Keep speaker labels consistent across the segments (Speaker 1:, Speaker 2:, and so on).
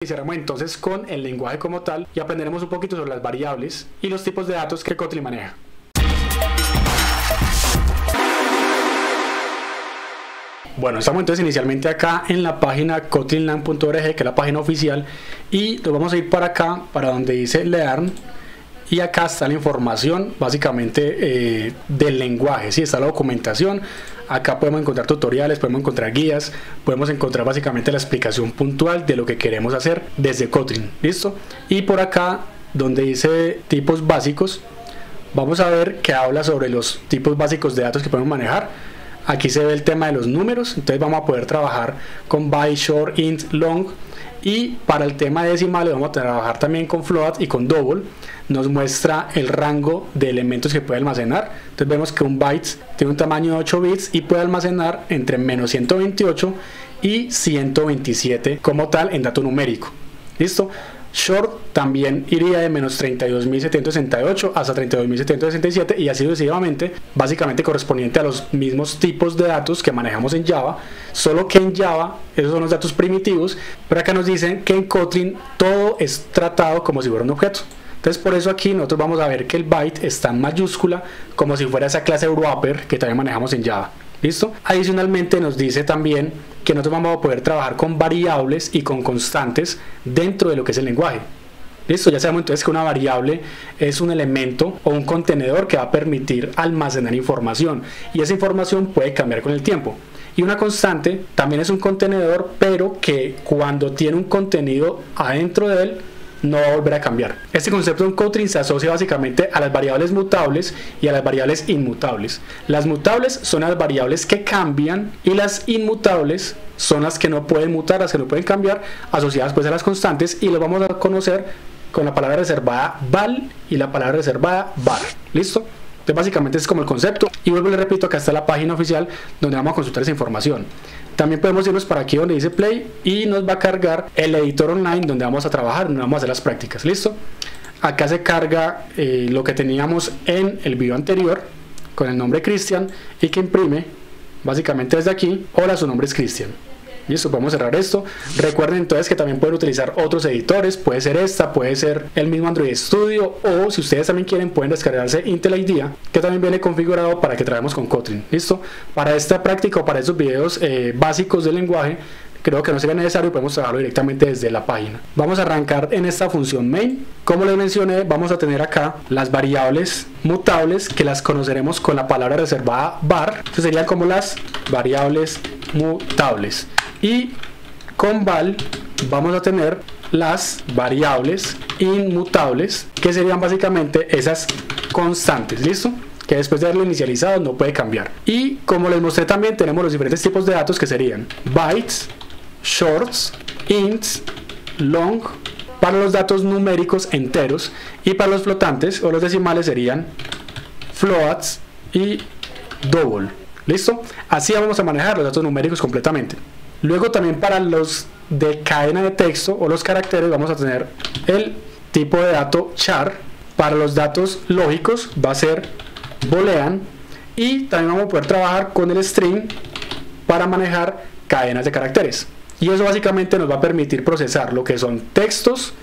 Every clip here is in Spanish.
Speaker 1: Iniciaremos entonces con el lenguaje como tal y aprenderemos un poquito sobre las variables y los tipos de datos que Kotlin maneja. Bueno, estamos entonces inicialmente acá en la página kotlinlang.org, que es la página oficial, y nos vamos a ir para acá, para donde dice Learn, y acá está la información básicamente del lenguaje, ¿sí? Está la documentación. Acá podemos encontrar tutoriales, podemos encontrar guías, podemos encontrar básicamente la explicación puntual de lo que queremos hacer desde Kotlin, ¿listo? Y por acá, donde dice tipos básicos, vamos a ver que habla sobre los tipos básicos de datos que podemos manejar. Aquí se ve el tema de los números, entonces vamos a poder trabajar con byte, short, int, long. Y para el tema de decimales vamos a trabajar también con float y con double. Nos muestra el rango de elementos que puede almacenar. Entonces vemos que un byte tiene un tamaño de 8 bits y puede almacenar entre menos 128 y 127 como tal en dato numérico. ¿Listo? Short también iría de menos 32.768 hasta 32.767 y así sucesivamente, básicamente correspondiente a los mismos tipos de datos que manejamos en Java, solo que en Java esos son los datos primitivos, pero acá nos dicen que en Kotlin todo es tratado como si fuera un objeto. Entonces por eso aquí nosotros vamos a ver que el byte está en mayúscula, como si fuera esa clase wrapper que también manejamos en Java. ¿Listo? Adicionalmente nos dice también que nosotros vamos a poder trabajar con variables y con constantes dentro de lo que es el lenguaje. ¿Listo? Ya sabemos entonces que una variable es un elemento o un contenedor que va a permitir almacenar información, y esa información puede cambiar con el tiempo. Y una constante también es un contenedor, pero que cuando tiene un contenido adentro de él no va a volver a cambiar. Este concepto en Kotlin se asocia básicamente a las variables mutables y a las variables inmutables. Las mutables son las variables que cambian y las inmutables son las que no pueden mutar, las que no pueden cambiar, asociadas pues a las constantes, y lo vamos a conocer con la palabra reservada val y la palabra reservada var. ¿Listo? Entonces básicamente es como el concepto, y vuelvo y le repito, acá está la página oficial donde vamos a consultar esa información. También podemos irnos para aquí donde dice play y nos va a cargar el editor online donde vamos a trabajar, donde vamos a hacer las prácticas. ¿Listo? Acá se carga lo que teníamos en el video anterior con el nombre Cristian, y que imprime básicamente desde aquí: hola, su nombre es Cristian. Listo, podemos cerrar esto. Recuerden entonces que también pueden utilizar otros editores, puede ser esta, puede ser el mismo Android Studio, o si ustedes también quieren pueden descargarse Intel IDEA, que también viene configurado para que trabajemos con Kotlin. Listo, para esta práctica o para estos videos básicos del lenguaje, creo que no sería necesario, podemos trabajarlo directamente desde la página. Vamos a arrancar en esta función main. Como les mencioné, vamos a tener acá las variables mutables, que las conoceremos con la palabra reservada var, que serían como las variables mutables. Y con val vamos a tener las variables inmutables, que serían básicamente esas constantes. ¿Listo? Que después de haberlo inicializado no puede cambiar. Y como les mostré también, tenemos los diferentes tipos de datos, que serían bytes, shorts, ints, long para los datos numéricos enteros, y para los flotantes o los decimales serían floats y double. ¿Listo? Así vamos a manejar los datos numéricos completamente. Luego también para los de cadena de texto o los caracteres vamos a tener el tipo de dato char. Para los datos lógicos va a ser boolean, y también vamos a poder trabajar con el string para manejar cadenas de caracteres, y eso básicamente nos va a permitir procesar lo que son textos,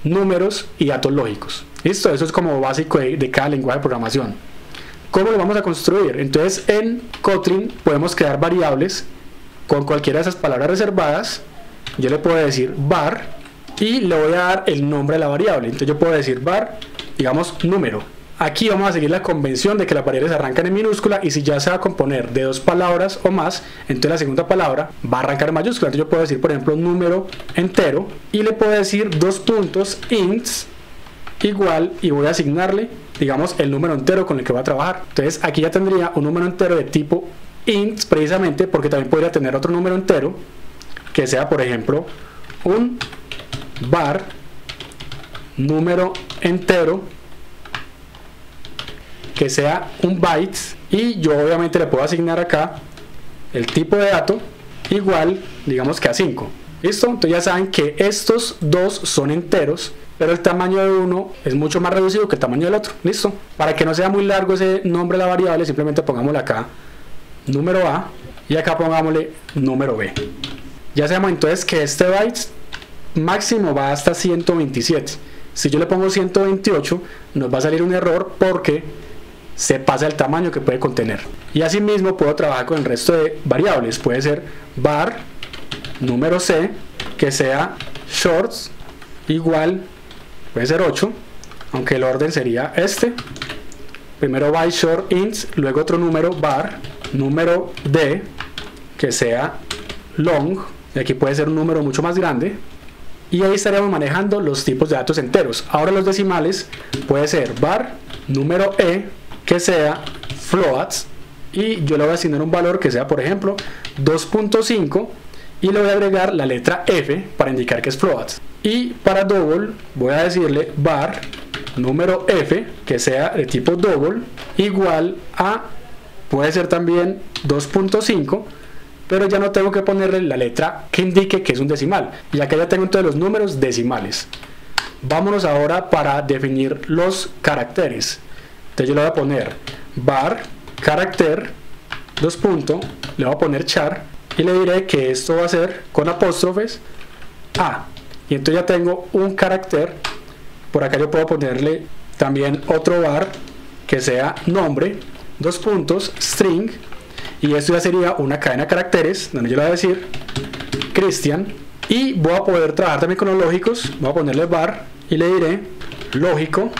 Speaker 1: números y datos lógicos. Listo, eso es como básico de cada lenguaje de programación. ¿Cómo lo vamos a construir? Entonces en Kotlin podemos crear variables con cualquiera de esas palabras reservadas. Yo le puedo decir var y le voy a dar el nombre de la variable. Entonces yo puedo decir var, digamos, número. Aquí vamos a seguir la convención de que las variables arrancan en minúscula, y si ya se va a componer de dos palabras o más, entonces la segunda palabra va a arrancar en mayúscula. Entonces yo puedo decir, por ejemplo, número entero, y le puedo decir dos puntos ints igual, y voy a asignarle, digamos, el número entero con el que va a trabajar. Entonces aquí ya tendría un número entero de tipo int, precisamente porque también podría tener otro número entero que sea, por ejemplo, un var número entero, que sea un byte, y yo obviamente le puedo asignar acá el tipo de dato igual, digamos que a 5. ¿Listo? Entonces ya saben que estos dos son enteros, pero el tamaño de uno es mucho más reducido que el tamaño del otro. ¿Listo? Para que no sea muy largo ese nombre de la variable, simplemente pongámosle acá número A y acá pongámosle número B. Ya sabemos entonces que este byte máximo va hasta 127. Si yo le pongo 128, nos va a salir un error porque se pasa el tamaño que puede contener. Y asimismo puedo trabajar con el resto de variables. Puede ser var número c, que sea shorts igual, puede ser 8, aunque el orden sería este. Primero byte short ints, luego otro número var número d, que sea long, y aquí puede ser un número mucho más grande. Y ahí estaríamos manejando los tipos de datos enteros. Ahora los decimales puede ser var número e, que sea floats, y yo le voy a asignar un valor que sea, por ejemplo, 2.5, y le voy a agregar la letra f para indicar que es floats. Y para double voy a decirle var número f, que sea de tipo double, igual a, puede ser también 2.5, pero ya no tengo que ponerle la letra que indique que es un decimal, y acá ya tengo todos los números decimales. Vámonos ahora para definir los caracteres. Entonces yo le voy a poner var carácter, dos puntos, le voy a poner char, y le diré que esto va a ser con apóstrofes a, y entonces ya tengo un carácter. Por acá yo puedo ponerle también otro var que sea nombre, dos puntos, string, y esto ya sería una cadena de caracteres donde yo le voy a decir Cristian, y voy a poder trabajar también con los lógicos. Voy a ponerle var y le diré lógico,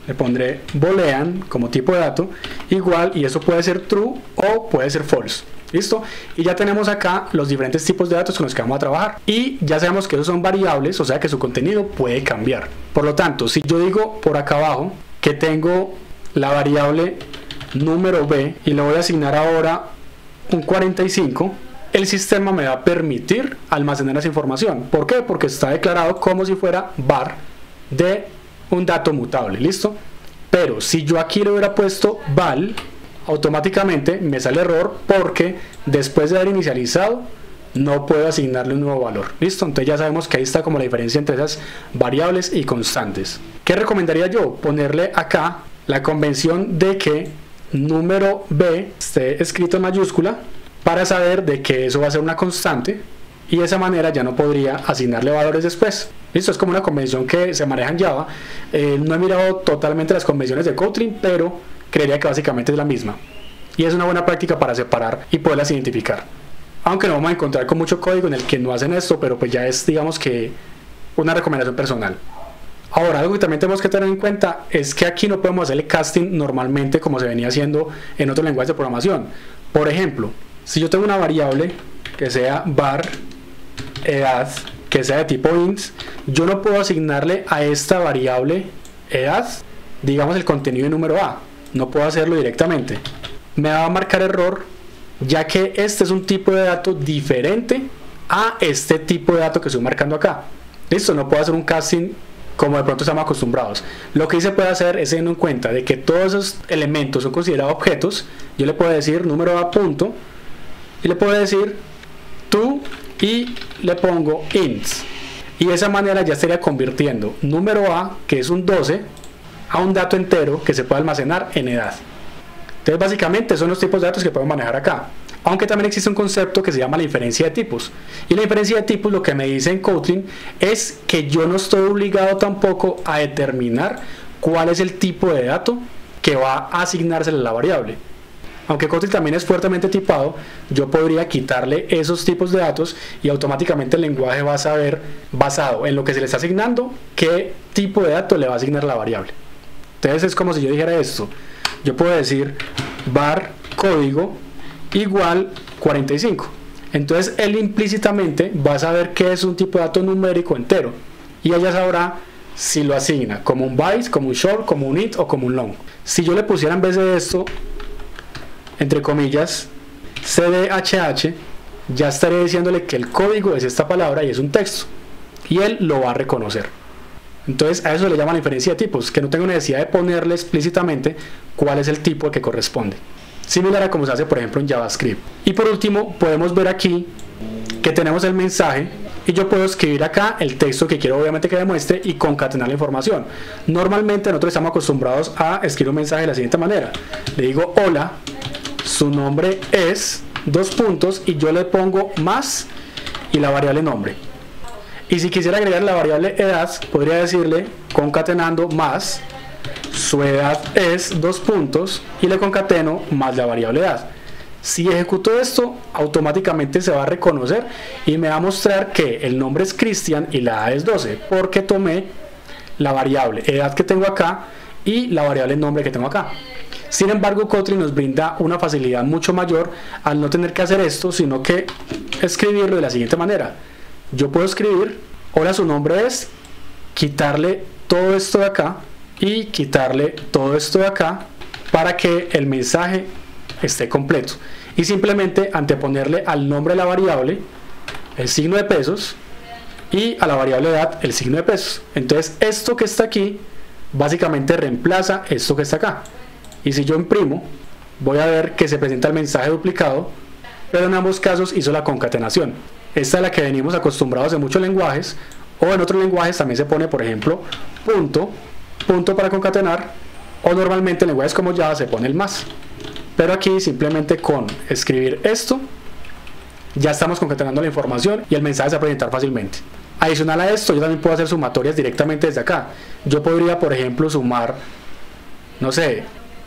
Speaker 1: le pondré boolean como tipo de dato igual, y eso puede ser true o puede ser false. ¿Listo? Y ya tenemos acá los diferentes tipos de datos con los que vamos a trabajar, y ya sabemos que esos son variables, o sea que su contenido puede cambiar. Por lo tanto, si yo digo por acá abajo que tengo la variable número b y le voy a asignar ahora un 45, el sistema me va a permitir almacenar esa información. ¿Por qué? Porque está declarado como si fuera var de un dato mutable. ¿Listo? Pero si yo aquí le hubiera puesto val, automáticamente me sale error porque después de haber inicializado no puedo asignarle un nuevo valor. ¿Listo? Entonces ya sabemos que ahí está como la diferencia entre esas variables y constantes. ¿Qué recomendaría yo? Ponerle acá la convención de que número b esté escrito en mayúscula para saber de que eso va a ser una constante, y de esa manera ya no podría asignarle valores después. Listo, es como una convención que se maneja en Java. No he mirado totalmente las convenciones de Kotlin, pero creería que básicamente es la misma, y es una buena práctica para separar y poderlas identificar, aunque no vamos a encontrar con mucho código en el que no hacen esto, pero pues ya es, digamos, que una recomendación personal. Ahora, algo que también tenemos que tener en cuenta es que aquí no podemos hacerle casting normalmente como se venía haciendo en otros lenguajes de programación. Por ejemplo, si yo tengo una variable que sea var edad, que sea de tipo int, yo no puedo asignarle a esta variable edad, digamos, el contenido de número a. No puedo hacerlo directamente. Me va a marcar error, ya que este es un tipo de dato diferente a este tipo de dato que estoy marcando acá. Listo, no puedo hacer un casting como de pronto estamos acostumbrados. Lo que sí se puede hacer es teniendo en cuenta de que todos esos elementos son considerados objetos. Yo le puedo decir número a punto, y le puedo decir to, y le pongo ints, y de esa manera ya estaría convirtiendo número a, que es un 12, a un dato entero que se puede almacenar en edad. Entonces básicamente son los tipos de datos que podemos manejar acá, aunque también existe un concepto que se llama la inferencia de tipos. Y la inferencia de tipos, lo que me dice en Kotlin es que yo no estoy obligado tampoco a determinar cuál es el tipo de dato que va a asignársele a la variable. Aunque Kotlin también es fuertemente tipado, yo podría quitarle esos tipos de datos y automáticamente el lenguaje va a saber, basado en lo que se le está asignando, qué tipo de dato le va a asignar a la variable. Entonces es como si yo dijera esto. Yo puedo decir var código igual 45. Entonces él implícitamente va a saber que es un tipo de dato numérico entero, y ella sabrá si lo asigna como un byte, como un short, como un int o como un long. Si yo le pusiera en vez de esto, entre comillas, cdhh, ya estaré diciéndole que el código es esta palabra y es un texto, y él lo va a reconocer. Entonces a eso le llaman la inferencia de tipos, que no tengo necesidad de ponerle explícitamente cuál es el tipo que corresponde, similar a como se hace por ejemplo en JavaScript. Y por último podemos ver aquí que tenemos el mensaje, y yo puedo escribir acá el texto que quiero obviamente que demuestre y concatenar la información. Normalmente nosotros estamos acostumbrados a escribir un mensaje de la siguiente manera: le digo hola, su nombre es, dos puntos, y yo le pongo más y la variable nombre. Y si quisiera agregar la variable edad, podría decirle concatenando más, su edad es 2 puntos, y le concateno más la variable edad. Si ejecuto esto, automáticamente se va a reconocer y me va a mostrar que el nombre es Cristian y la edad es 12, porque tomé la variable edad que tengo acá y la variable nombre que tengo acá. Sin embargo, Kotlin nos brinda una facilidad mucho mayor al no tener que hacer esto, sino que escribirlo de la siguiente manera. Yo puedo escribir, hola, su nombre es, quitarle todo esto de acá y quitarle todo esto de acá para que el mensaje esté completo, y simplemente anteponerle al nombre de la variable el signo de pesos y a la variable edad el signo de pesos. Entonces esto que está aquí básicamente reemplaza esto que está acá, y si yo imprimo voy a ver que se presenta el mensaje duplicado, pero en ambos casos hizo la concatenación. Esta es la que venimos acostumbrados en muchos lenguajes, o en otros lenguajes también se pone, por ejemplo, punto para concatenar, o normalmente en lenguajes como Java se pone el más. Pero aquí simplemente con escribir esto ya estamos concatenando la información y el mensaje se va a presentar fácilmente. Adicional a esto, yo también puedo hacer sumatorias directamente desde acá. Yo podría, por ejemplo, sumar, no sé,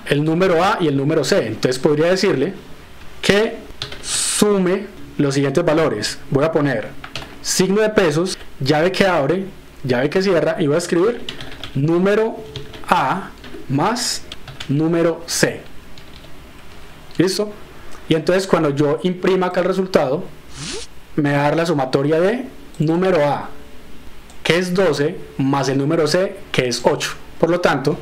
Speaker 1: el número A y el número C. Entonces podría decirle que sume los siguientes valores. Voy a poner signo de pesos, llave que abre, llave que cierra, y voy a escribir número A más número C. ¿Listo? Y entonces cuando yo imprima acá el resultado, me va a dar la sumatoria de número A, que es 12, más el número C, que es 8. Por lo tanto,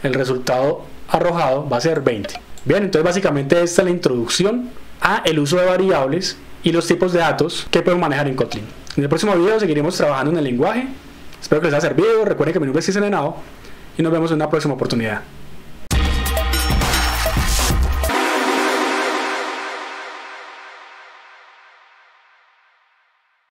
Speaker 1: el resultado arrojado va a ser 20. Bien, entonces básicamente esta es la introducción a el uso de variables y los tipos de datos que podemos manejar en Kotlin. En el próximo video seguiremos trabajando en el lenguaje. Espero que les haya servido. Recuerden que mi nombre es Cristian Henao y nos vemos en una próxima oportunidad.